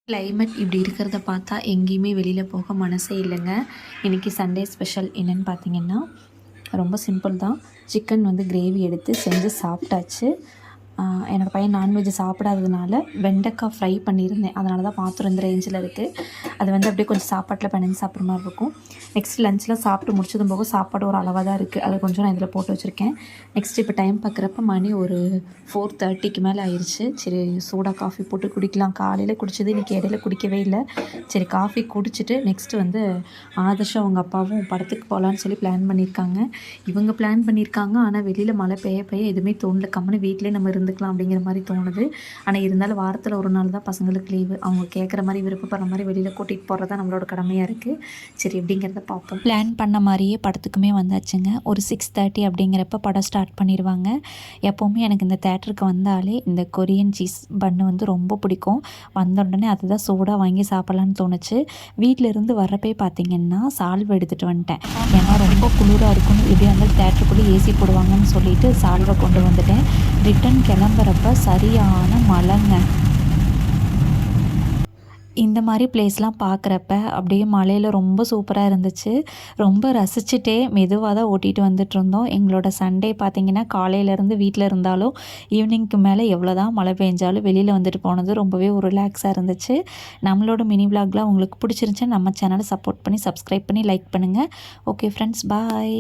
Climate இப்படி இருக்கிறத பார்த்தா எங்கேயுமே வெளியில் போக மனசே இல்லைங்க. இன்றைக்கி சண்டே ஸ்பெஷல் என்னென்னு பார்த்தீங்கன்னா, ரொம்ப சிம்பிள் தான். சிக்கன் வந்து கிரேவி எடுத்து செஞ்சு சாப்பிட்டாச்சு. என்னோடய பையன் நான்வெஜ் சாப்பிடாததுனால வெண்டைக்காய் ஃப்ரை பண்ணியிருந்தேன். அதனால தான் பாத்திரம் இந்த ரேஞ்சில் இருக்குது. அது வந்து அப்படியே கொஞ்சம் சாப்பாட்டில் பெனஞ்சு சாப்பிட்ற மாதிரி இருக்கும். நெக்ஸ்ட் லஞ்சில் சாப்பிட்டு முடிச்சதும் போக சாப்பாடு ஒரு அளவாக தான் இருக்குது. அதை கொஞ்சம் நான் இதில் போட்டு வச்சுருக்கேன். நெக்ஸ்ட் இப்போ டைம் பார்க்குறப்ப மணி ஒரு 4:30க்கு மேலே ஆயிடுச்சு. சரி சூடாக காஃபி போட்டு குடிக்கலாம். காலையில் குடித்தது இன்றைக்கி இடையில குடிக்கவே இல்லை. சரி காஃபி குடிச்சிட்டு நெக்ஸ்ட்டு வந்து ஆதர்ஷம் அவங்க அப்பாவும் படத்துக்கு போகலான்னு சொல்லி பிளான் பண்ணியிருக்காங்க. இவங்க பிளான் பண்ணியிருக்காங்க. ஆனால் வெளியில் மழை பெய்ய எதுவுமே தோணல. கம்முன்னு வீட்டிலே நம்ம இருந்துக்கலாம் அப்படிங்கிற மாதிரி தோணுது. ஆனால் இருந்தாலும் வாரத்தில் ஒரு நாள் தான் பசங்களுக்கு லீவு. அவங்க கேட்குற மாதிரி விருப்பப்படுற மாதிரி வெளியில் கூட்டிகிட்டு போகிறது தான் நம்மளோட கடமையாக இருக்குது. சரி எப்படிங்கிறத பார்ப்போம். பிளான் பண்ண மாதிரியே படத்துக்குமே வந்தாச்சுங்க. ஒரு 6:30 அப்படிங்கிறப்ப படம் ஸ்டார்ட் பண்ணிடுவாங்க. எப்போவுமே எனக்கு இந்த தேட்டருக்கு வந்தாலே இந்த கொரியன் சீஸ் பன்னு வந்து ரொம்ப பிடிக்கும். வந்த உடனே அதுதான் சூடாக வாங்கி சாப்பிட்லான்னு தோணுச்சு. வீட்டிலேருந்து வர்றப்பே பார்த்திங்கன்னா சால்வை எடுத்துகிட்டு வந்துட்டேன். ஏன்னா ரொம்ப குளிராக இருக்குன்னு எப்படியா இருந்தாலும் தேட்டருக்குள்ளே ஏசி போடுவாங்கன்னு சொல்லிட்டு சால்வை கொண்டு வந்துட்டேன். ரிட்டன் கிளம்புறப்ப சரியான மழைங்க. இந்த மாதிரி பிளேஸ்லாம் பார்க்குறப்ப அப்படியே மலையில் ரொம்ப சூப்பராக இருந்துச்சு. ரொம்ப ரசிச்சுட்டே மெதுவாக தான் ஓட்டிகிட்டு வந்துட்டுருந்தோம். எங்களோட சண்டே பார்த்திங்கன்னா காலையிலேருந்து வீட்டில் இருந்தாலும் ஈவினிங்க்கு மேலே எவ்வளோ தான் மழை பெஞ்சாலும் வெளியில் வந்துட்டு போனது ரொம்பவே ஒரு ரிலாக்ஸாக இருந்துச்சு. நம்மளோட மினி விலாக்லாம் உங்களுக்கு பிடிச்சிருந்துச்சுன்னா நம்ம சேனலை சப்போர்ட் பண்ணி சப்ஸ்கிரைப் பண்ணி லைக் பண்ணுங்கள். ஓகே ஃப்ரெண்ட்ஸ், பாய்.